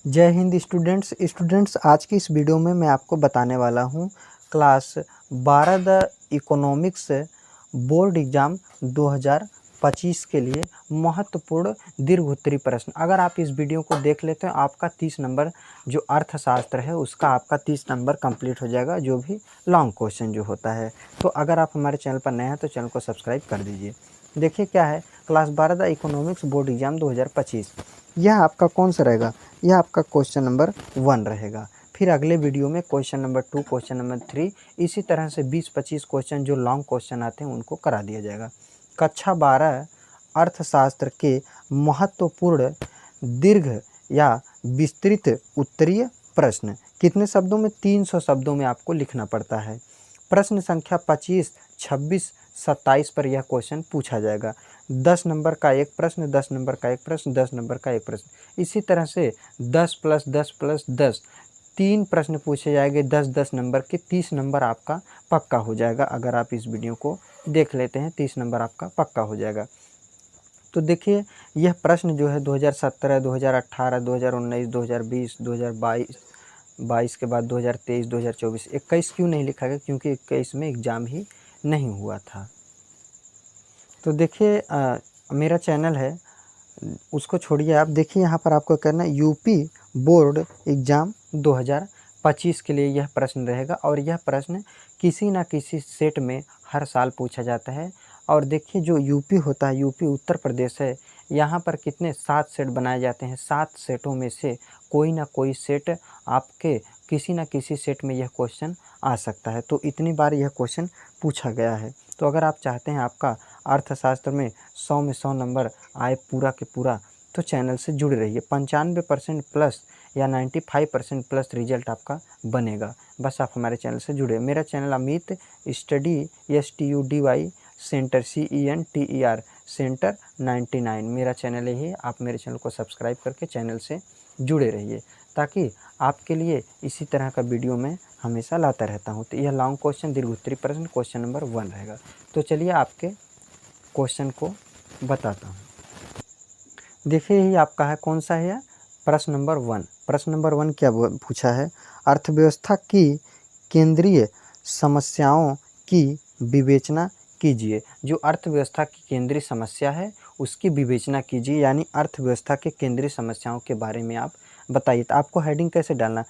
जय हिंद स्टूडेंट्स आज की इस वीडियो में मैं आपको बताने वाला हूँ class 12 the economics board exam 2025 के लिए महत्वपूर्ण दीर्घोत्तरी प्रश्न। अगर आप इस वीडियो को देख लेते हैं आपका 30 नंबर जो अर्थशास्त्र है उसका आपका 30 नंबर कंप्लीट हो जाएगा, जो भी लॉन्ग क्वेश्चन जो होता है। तो अगर आप हमारे चैनल पर नए हैं तो चैनल को सब्सक्राइब कर दीजिए। देखिए क्या है, class 12 the economics board exam 2025 यह आपका कौन सा रहेगा? यह आपका क्वेश्चन नंबर 1 रहेगा। फिर अगले वीडियो में क्वेश्चन नंबर 2, क्वेश्चन नंबर 3, इसी तरह से 20-25 क्वेश्चन जो लॉन्ग क्वेश्चन आते हैं उनको करा दिया जाएगा। कक्षा 12 अर्थशास्त्र के महत्वपूर्ण दीर्घ या विस्तृत उत्तरीय प्रश्न। कितने शब्दों में? 300 शब्दों में आपको लिखना पड़ता है। प्रश्न संख्या 25, 26, 27 पर यह क्वेश्चन पूछा जाएगा। 10 नंबर का एक प्रश्न, 10 नंबर का एक प्रश्न, 10 नंबर का एक प्रश्न, इसी तरह से 10 प्लस 10 प्लस 10 3 प्रश्न पूछे जाएंगे 10-10 नंबर के। 30 नंबर आपका पक्का हो जाएगा। अगर आप इस वीडियो को देख लेते हैं 30 नंबर आपका पक्का हो जाएगा। तो देखिए यह प्रश्न जो है 2017, 2018, 2019, 2020, 2022, 22 के बाद 2023, 2024, 21 क्यों नहीं लिखा गया? क्योंकि 21 में एग्ज़ाम ही नहीं हुआ था। तो देखिए मेरा चैनल है उसको छोड़िए, आप देखिए यहाँ पर आपको करना है यूपी बोर्ड एग्ज़ाम 2025 के लिए यह प्रश्न रहेगा। और यह प्रश्न किसी न किसी सेट में हर साल पूछा जाता है। और देखिए जो यूपी होता है, यूपी उत्तर प्रदेश है, यहाँ पर कितने 7 सेट बनाए जाते हैं। 7 सेटों में से कोई ना कोई सेट आपके किसी न किसी सेट में यह क्वेश्चन आ सकता है। तो इतनी बार यह क्वेश्चन पूछा गया है। तो अगर आप चाहते हैं आपका अर्थशास्त्र में 100 में 100 नंबर आए पूरा के पूरा, तो चैनल से जुड़े रहिए। 95% प्लस या 95% प्लस रिजल्ट आपका बनेगा। बस आप हमारे चैनल से जुड़े। मेरा channel Amit study STUDY centre CENTER centre 99 मेरा चैनल है। आप मेरे चैनल को सब्सक्राइब करके चैनल से जुड़े रहिए ताकि आपके लिए इसी तरह का वीडियो मैं हमेशा लाता रहता हूँ। तो यह लॉन्ग क्वेश्चन दीर्घोत्तरी प्रश्न क्वेश्चन नंबर 1 रहेगा। तो चलिए आपके क्वेश्चन को बताता हूँ। देखिए यही आपका है, कौन सा है? प्रश्न नंबर 1। प्रश्न नंबर 1 क्या पूछा है? अर्थव्यवस्था की केंद्रीय समस्याओं की विवेचना कीजिए। जो अर्थव्यवस्था की केंद्रीय समस्या है उसकी विवेचना कीजिए, यानी अर्थव्यवस्था के केंद्रीय समस्याओं के बारे में आप बताइए। तो आपको हेडिंग कैसे डालना?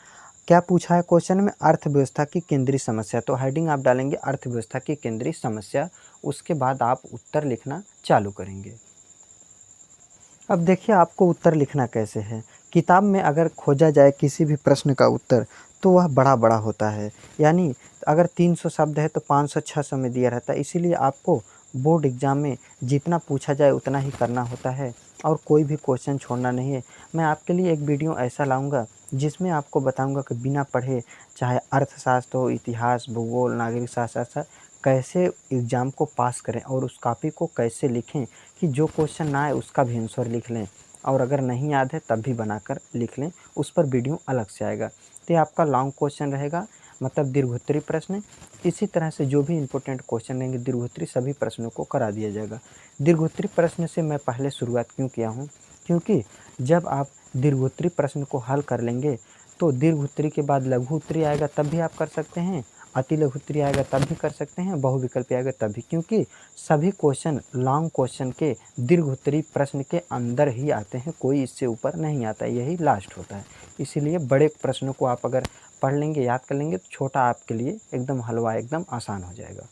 क्या पूछा है क्वेश्चन में? अर्थव्यवस्था की केंद्रीय समस्या। तो हेडिंग आप डालेंगे अर्थव्यवस्था की केंद्रीय समस्या, उसके बाद आप उत्तर लिखना चालू करेंगे। अब देखिए आपको उत्तर लिखना कैसे है। किताब में अगर खोजा जाए किसी भी प्रश्न का उत्तर तो वह बड़ा बड़ा होता है, यानी अगर 300 शब्द है तो 500-600 में दिया रहता है। इसीलिए आपको बोर्ड एग्ज़ाम में जितना पूछा जाए उतना ही करना होता है और कोई भी क्वेश्चन छोड़ना नहीं है। मैं आपके लिए एक वीडियो ऐसा लाऊंगा जिसमें आपको बताऊंगा कि बिना पढ़े, चाहे अर्थशास्त्र हो, इतिहास, भूगोल, नागरिक शास्त्र, कैसे एग्ज़ाम को पास करें और उस कॉपी को कैसे लिखें कि जो क्वेश्चन ना आए उसका भी आंसर लिख लें, और अगर नहीं याद है तब भी बनाकर लिख लें। उस पर वीडियो अलग से आएगा। तो ये आपका लॉन्ग क्वेश्चन रहेगा, मतलब दीर्घोत्तरी प्रश्न। इसी तरह से जो भी इंपॉर्टेंट क्वेश्चन रहेंगे दीर्घोत्तरी सभी प्रश्नों को करा दिया जाएगा। दीर्घोत्तरी प्रश्न से मैं पहले शुरुआत क्यों किया हूँ? क्योंकि जब आप दीर्घोत्तरी प्रश्न को हल कर लेंगे तो दीर्घोत्तरी के बाद लघु उत्तरी आएगा तब भी आप कर सकते हैं, अति लघु उत्तरी आएगा तब भी कर सकते हैं, बहुविकल्पी आएगा तब भी, क्योंकि सभी क्वेश्चन लॉन्ग क्वेश्चन के दीर्घोत्तरी प्रश्न के अंदर ही आते हैं, कोई इससे ऊपर नहीं आता, यही लास्ट होता है। इसीलिए बड़े प्रश्नों को आप अगर पढ़ लेंगे, याद कर लेंगे, तो छोटा आपके लिए एकदम हलवा, एकदम आसान हो जाएगा।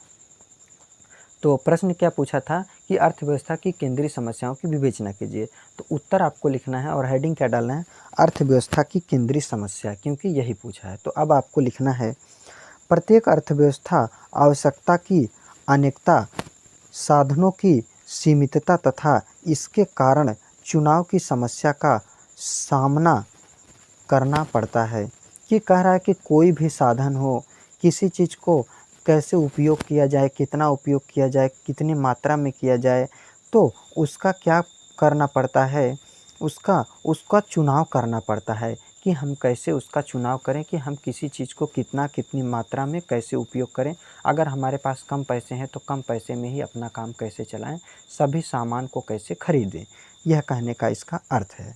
तो प्रश्न क्या पूछा था कि अर्थव्यवस्था की केंद्रीय समस्याओं की विवेचना कीजिए। तो उत्तर आपको लिखना है और हेडिंग क्या डालना है? अर्थव्यवस्था की केंद्रीय समस्या, क्योंकि यही पूछा है। तो अब आपको लिखना है प्रत्येक अर्थव्यवस्था आवश्यकता की अनेकता, साधनों की सीमितता तथा इसके कारण चुनाव की समस्या का सामना करना पड़ता है। ये कह रहा है कि कोई भी साधन हो, किसी चीज़ को कैसे उपयोग किया जाए, कितना उपयोग किया जाए, कितनी मात्रा में किया जाए, तो उसका क्या करना पड़ता है? उसका उसका चुनाव करना पड़ता है कि हम कैसे उसका चुनाव करें कि हम किसी चीज़ को कितना, कितनी मात्रा में कैसे उपयोग करें। अगर हमारे पास कम पैसे हैं तो कम पैसे में ही अपना काम कैसे चलाएं, सभी सामान को कैसे खरीदें, यह कहने का इसका अर्थ है।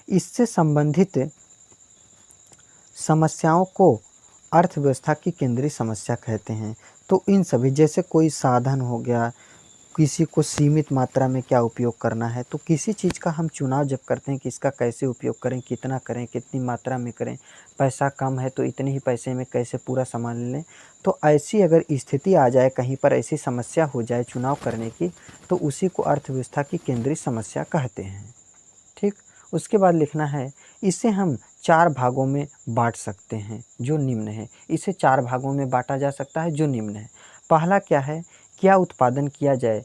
इससे संबंधित समस्याओं को अर्थव्यवस्था की केंद्रीय समस्या कहते हैं। तो इन सभी, जैसे कोई साधन हो गया, किसी को सीमित मात्रा में क्या उपयोग करना है, तो किसी चीज़ का हम चुनाव जब करते हैं कि इसका कैसे उपयोग करें, कितना करें, कितनी मात्रा में करें, पैसा कम है तो इतने ही पैसे में कैसे पूरा सामान लें, तो ऐसी अगर स्थिति आ जाए, कहीं पर ऐसी समस्या हो जाए चुनाव करने की, तो उसी को अर्थव्यवस्था की केंद्रीय समस्या कहते हैं। ठीक, उसके बाद लिखना है, इसे हम 4 भागों में बांट सकते हैं जो निम्न है। इसे 4 भागों में बांटा जा सकता है जो निम्न है। पहला क्या है, क्या उत्पादन किया जाए,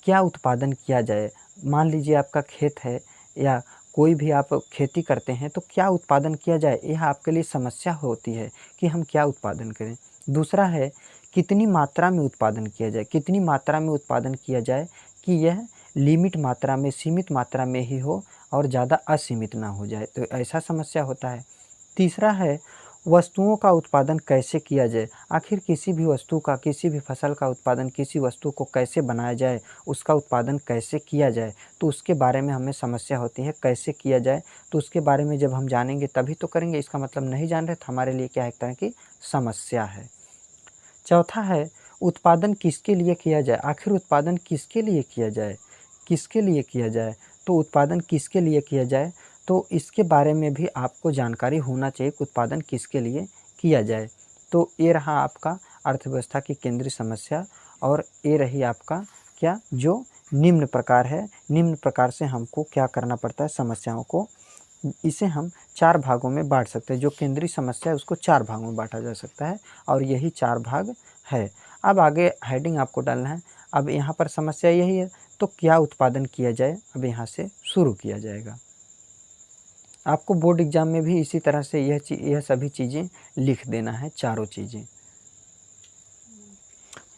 क्या उत्पादन किया जाए। मान लीजिए आपका खेत है या कोई भी आप खेती करते हैं, तो क्या उत्पादन किया जाए, यह आपके लिए समस्या होती है कि हम क्या उत्पादन करें। दूसरा है, कितनी मात्रा में उत्पादन किया जाए, कितनी मात्रा में उत्पादन किया जाए कि यह लिमिट मात्रा में, सीमित मात्रा में ही हो और ज़्यादा असीमित ना हो जाए, तो ऐसा समस्या होता है। तीसरा है, वस्तुओं का उत्पादन कैसे किया जाए, आखिर किसी भी वस्तु का, किसी भी फसल का उत्पादन, किसी वस्तु को कैसे बनाया जाए, उसका उत्पादन कैसे किया जाए, तो उसके बारे में हमें समस्या होती है। कैसे किया जाए, तो उसके बारे में जब हम जानेंगे तभी तो करेंगे, इसका मतलब नहीं जान रहे तो हमारे लिए क्या एक तरह की समस्या है। चौथा है, उत्पादन किसके लिए किया जाए, आखिर उत्पादन किसके लिए किया जाए, किसके लिए किया जाए, तो उत्पादन किसके लिए किया जाए, तो इसके बारे में भी आपको जानकारी होना चाहिए कि उत्पादन किसके लिए किया जाए। तो ये रहा आपका अर्थव्यवस्था की केंद्रीय समस्या, और ये रही आपका क्या, जो निम्न प्रकार है। निम्न प्रकार से हमको क्या करना पड़ता है, समस्याओं को, इसे हम 4 भागों में बांट सकते हैं। जो केंद्रीय समस्या है उसको 4 भागों में बांटा जा सकता है, और यही 4 भाग है। अब आगे हेडिंग आपको डालना है। अब यहाँ पर समस्या यही है, तो क्या उत्पादन किया जाए, अब यहाँ से शुरू किया जाएगा। आपको बोर्ड एग्जाम में भी इसी तरह से यह सभी चीज़ें लिख देना है, चारों चीज़ें।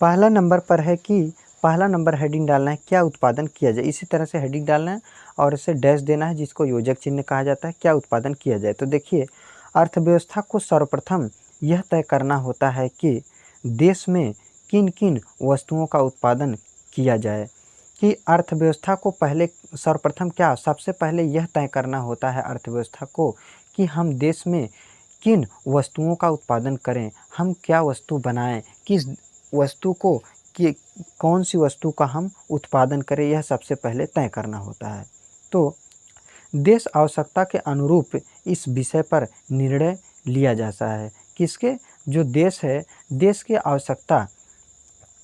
पहला नंबर पर है कि पहला नंबर हेडिंग डालना है, क्या उत्पादन किया जाए। इसी तरह से हेडिंग डालना है और इसे डैश देना है, जिसको योजक चिन्ह कहा जाता है, क्या उत्पादन किया जाए। तो देखिए, अर्थव्यवस्था को सर्वप्रथम यह तय करना होता है कि देश में किन किन वस्तुओं का उत्पादन किया जाए। कि अर्थव्यवस्था को पहले सर्वप्रथम क्या, सबसे पहले यह तय करना होता है अर्थव्यवस्था को कि हम देश में किन वस्तुओं का उत्पादन करें, हम क्या वस्तु बनाएं, किस वस्तु को, कि कौन सी वस्तु का हम उत्पादन करें, यह सबसे पहले तय करना होता है। तो देश आवश्यकता के अनुरूप इस विषय पर निर्णय लिया जाता है। किसके, जो देश है, देश की आवश्यकता,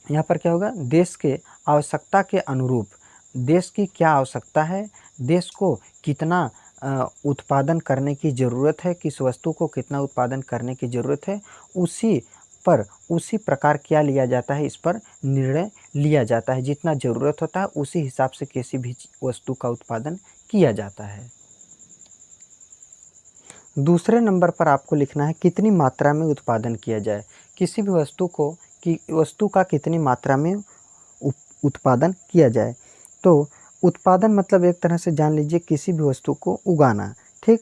यहाँ पर क्या होगा, देश के आवश्यकता के अनुरूप, देश की क्या आवश्यकता है, देश को कितना उत्पादन करने की ज़रूरत है, किस वस्तु को कितना उत्पादन करने की ज़रूरत है, उसी प्रकार क्या लिया जाता है, इस पर निर्णय लिया जाता है। जितना ज़रूरत होता है उसी हिसाब से किसी भी वस्तु का उत्पादन किया जाता है। दूसरे नंबर पर आपको लिखना है, कितनी मात्रा में उत्पादन किया जाए। किसी भी वस्तु का कितनी मात्रा में उत्पादन किया जाए। तो उत्पादन मतलब एक तरह से जान लीजिए किसी भी वस्तु को उगाना। ठीक,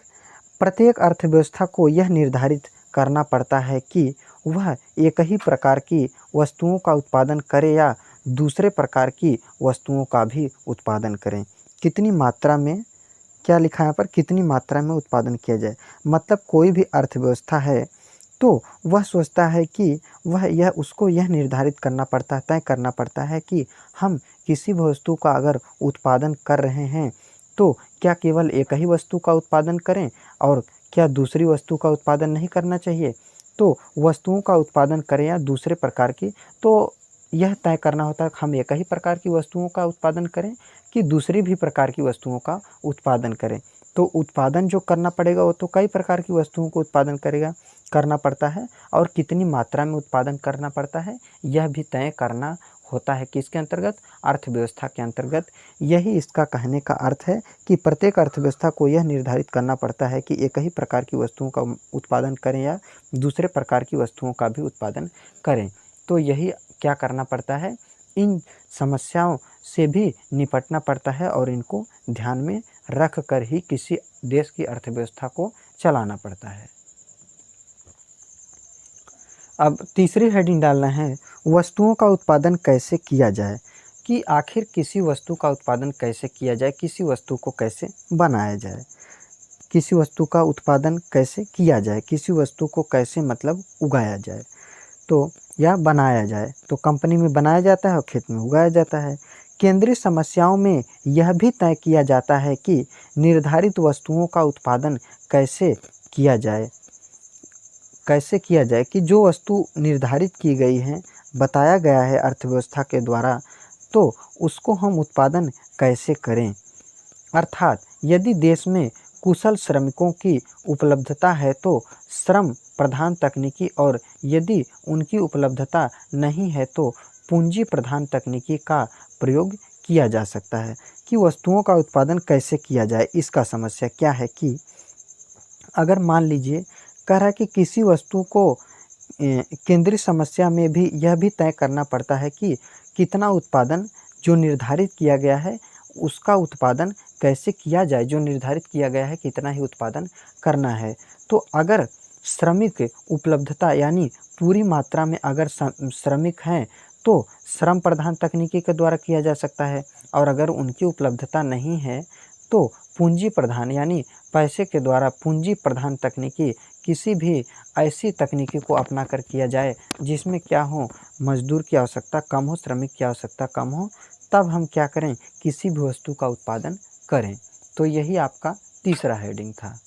प्रत्येक अर्थव्यवस्था को यह निर्धारित करना पड़ता है कि वह एक ही प्रकार की वस्तुओं का उत्पादन करे या दूसरे प्रकार की वस्तुओं का भी उत्पादन करें। कितनी मात्रा में, क्या लिखा है यहाँ पर, कितनी मात्रा में उत्पादन किया जाए। मतलब कोई भी अर्थव्यवस्था है तो वह सोचता है कि उसको यह निर्धारित करना पड़ता है, तय करना पड़ता है कि हम किसी भी वस्तु का अगर उत्पादन कर रहे हैं तो क्या केवल एक ही वस्तु का उत्पादन करें और क्या दूसरी वस्तु का उत्पादन नहीं करना चाहिए। तो वस्तुओं का उत्पादन करें या दूसरे प्रकार की, तो यह तय करना होता है कि हम एक ही प्रकार की वस्तुओं का उत्पादन करें कि दूसरी भी प्रकार की वस्तुओं का उत्पादन करें। तो उत्पादन जो करना पड़ेगा वो तो कई प्रकार की वस्तुओं को उत्पादन करना पड़ता है, और कितनी मात्रा में उत्पादन करना पड़ता है यह भी तय करना होता है। किसके अंतर्गत, अर्थव्यवस्था के अंतर्गत। यही इसका कहने का अर्थ है कि प्रत्येक अर्थव्यवस्था को यह निर्धारित करना पड़ता है कि एक ही प्रकार की वस्तुओं का उत्पादन करें या दूसरे प्रकार की वस्तुओं का भी उत्पादन करें। तो यही क्या करना पड़ता है, इन समस्याओं से भी निपटना पड़ता है और इनको ध्यान में रख कर ही किसी देश की अर्थव्यवस्था को चलाना पड़ता है। अब तीसरी हेडिंग डालना है, वस्तुओं का उत्पादन कैसे किया जाए। कि आखिर किसी वस्तु का उत्पादन कैसे किया जाए, किसी वस्तु को कैसे बनाया जाए। किसी वस्तु का उत्पादन कैसे किया जाए, किसी वस्तु को कैसे मतलब उगाया जाए तो या बनाया जाए। तो कंपनी में बनाया जाता है और खेत में उगाया जाता है। केंद्रीय समस्याओं में यह भी तय किया जाता है कि निर्धारित वस्तुओं का उत्पादन कैसे किया जाए, कैसे किया जाए कि जो वस्तु निर्धारित की गई है, बताया गया है अर्थव्यवस्था के द्वारा, तो उसको हम उत्पादन कैसे करें। अर्थात यदि देश में कुशल श्रमिकों की उपलब्धता है तो श्रम प्रधान तकनीकी, और यदि उनकी उपलब्धता नहीं है तो पूंजी प्रधान तकनीकी का प्रयोग किया जा सकता है। कि वस्तुओं का उत्पादन कैसे किया जाए, इसका समस्या क्या है कि अगर मान लीजिए कह रहा है कि किसी वस्तु को केंद्रीय समस्या में भी यह भी तय करना पड़ता है कि कितना उत्पादन जो निर्धारित किया गया है उसका उत्पादन कैसे किया जाए, जो निर्धारित किया गया है कितना ही उत्पादन करना है। तो अगर श्रमिक उपलब्धता यानी पूरी मात्रा में अगर श्रमिक हैं तो श्रम प्रधान तकनीकी के द्वारा किया जा सकता है, और अगर उनकी उपलब्धता नहीं है तो पूंजी प्रधान यानी पैसे के द्वारा पूंजी प्रधान तकनीकी, किसी भी ऐसी तकनीकी को अपना कर किया जाए जिसमें क्या हो, मजदूर की आवश्यकता कम हो, श्रमिक की आवश्यकता कम हो, तब हम क्या करें, किसी भी वस्तु का उत्पादन करें। तो यही आपका तीसरा हेडिंग था।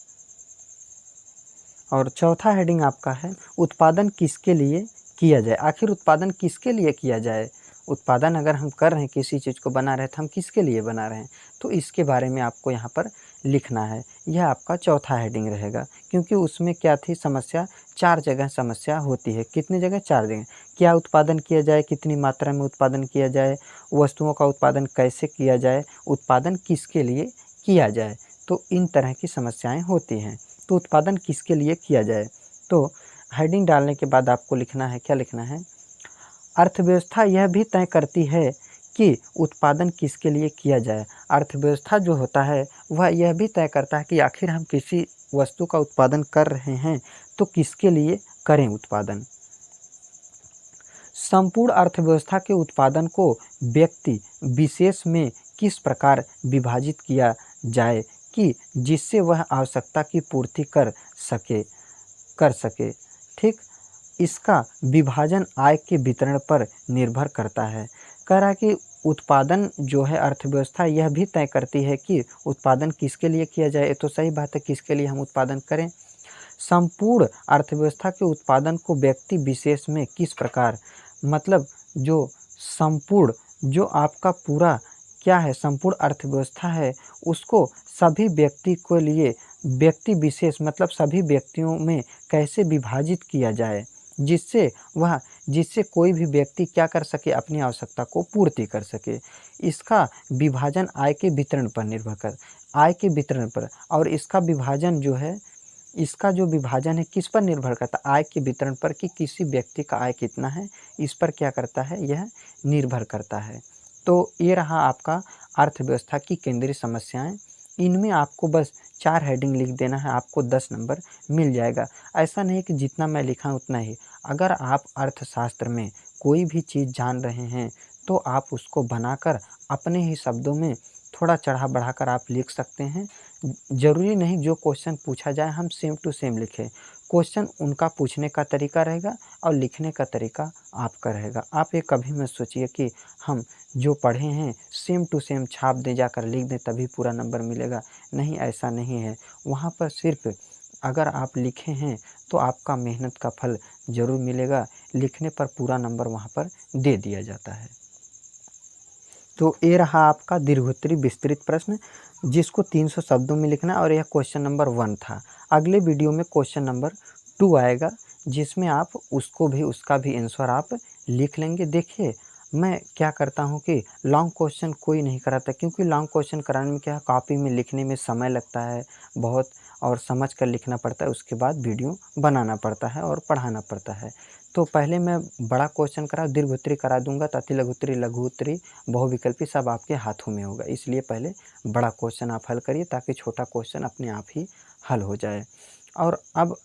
और चौथा हेडिंग आपका है उत्पादन किसके लिए किया जाए। आखिर उत्पादन किसके लिए किया जाए, उत्पादन अगर हम कर रहे हैं, किसी चीज़ को बना रहे हैं तो हम किसके लिए बना रहे हैं, तो इसके बारे में आपको यहाँ पर लिखना है। यह आपका चौथा हेडिंग रहेगा, क्योंकि उसमें क्या थी समस्या, 4 जगह समस्या होती है। कितनी जगह, 4 जगह। क्या उत्पादन किया जाए, कितनी मात्रा में उत्पादन किया जाए, वस्तुओं का उत्पादन कैसे किया जाए, उत्पादन किसके लिए किया जाए, तो इन तरह की समस्याएं होती हैं। तो उत्पादन किसके लिए किया जाए, तो हेडिंग डालने के बाद आपको लिखना है, क्या लिखना है, अर्थव्यवस्था यह भी तय करती है कि उत्पादन किसके लिए किया जाए। अर्थव्यवस्था जो होता है वह यह भी तय करता है कि आखिर हम किसी वस्तु का उत्पादन कर रहे हैं तो किसके लिए करें उत्पादन। संपूर्ण अर्थव्यवस्था के उत्पादन को व्यक्ति विशेष में किस प्रकार विभाजित किया जाए कि जिससे वह आवश्यकता की पूर्ति कर सके। ठीक, इसका विभाजन आय के वितरण पर निर्भर करता है। कह रहा है कि उत्पादन जो है अर्थव्यवस्था यह भी तय करती है कि उत्पादन किसके लिए किया जाए। तो सही बात है, किसके लिए हम उत्पादन करें। संपूर्ण अर्थव्यवस्था के उत्पादन को व्यक्ति विशेष में किस प्रकार, मतलब जो संपूर्ण, जो आपका पूरा क्या है, संपूर्ण अर्थव्यवस्था है, उसको सभी व्यक्ति के लिए, व्यक्ति विशेष मतलब सभी व्यक्तियों में कैसे विभाजित किया जाए जिससे कोई भी व्यक्ति क्या कर सके, अपनी आवश्यकता को पूर्ति कर सके। इसका विभाजन आय के वितरण पर निर्भर कर, आय के वितरण पर, और इसका विभाजन जो है, इसका जो विभाजन है किस पर निर्भर करता है, आय के वितरण पर, कि किसी व्यक्ति का आय कितना है, इस पर क्या करता है, यह निर्भर करता है। तो ये रहा आपका अर्थव्यवस्था की केंद्रीय समस्याएं। इनमें आपको बस 4 हेडिंग लिख देना है, आपको 10 नंबर मिल जाएगा। ऐसा नहीं कि जितना मैं लिखा उतना ही। अगर आप अर्थशास्त्र में कोई भी चीज़ जान रहे हैं तो आप उसको बनाकर अपने ही शब्दों में थोड़ा चढ़ा बढ़ाकर आप लिख सकते हैं। ज़रूरी नहीं जो क्वेश्चन पूछा जाए हम सेम टू सेम लिखें। क्वेश्चन उनका पूछने का तरीका रहेगा और लिखने का तरीका आपका रहेगा। आप ये कभी मत सोचिए कि हम जो पढ़े हैं सेम टू सेम छाप दे जाकर लिख दें तभी पूरा नंबर मिलेगा। नहीं, ऐसा नहीं है। वहाँ पर सिर्फ अगर आप लिखे हैं तो आपका मेहनत का फल ज़रूर मिलेगा। लिखने पर पूरा नंबर वहाँ पर दे दिया जाता है। तो ये रहा आपका दीर्घोत्तरी विस्तृत प्रश्न, जिसको 300 शब्दों में लिखना है, और यह क्वेश्चन नंबर 1 था। अगले वीडियो में क्वेश्चन नंबर 2 आएगा, जिसमें आप उसका भी आंसर आप लिख लेंगे। देखिए, मैं क्या करता हूँ कि लॉन्ग क्वेश्चन कोई नहीं कराता, क्योंकि लॉन्ग क्वेश्चन कराने में क्या है, कॉपी में लिखने में समय लगता है बहुत, और समझ कर लिखना पड़ता है, उसके बाद वीडियो बनाना पड़ता है और पढ़ाना पड़ता है। तो पहले मैं बड़ा क्वेश्चन दीर्घोत्तरी करा दूंगा, ताकि लघुत्तरी, लघुत्तरी, बहुविकल्पी सब आपके हाथों में होगा। इसलिए पहले बड़ा क्वेश्चन आप हल करिए, ताकि छोटा क्वेश्चन अपने आप ही हल हो जाए। और अब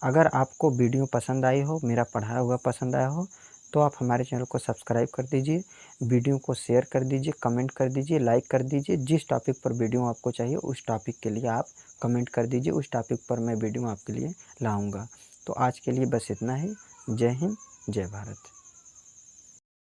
अगर आपको वीडियो पसंद आई हो, मेरा पढ़ाया हुआ पसंद आया हो, तो आप हमारे चैनल को सब्सक्राइब कर दीजिए, वीडियो को शेयर कर दीजिए, कमेंट कर दीजिए, लाइक कर दीजिए। जिस टॉपिक पर वीडियो आपको चाहिए उस टॉपिक के लिए आप कमेंट कर दीजिए, उस टॉपिक पर मैं वीडियो आपके लिए लाऊंगा। तो आज के लिए बस इतना ही। जय हिंद, जय भारत।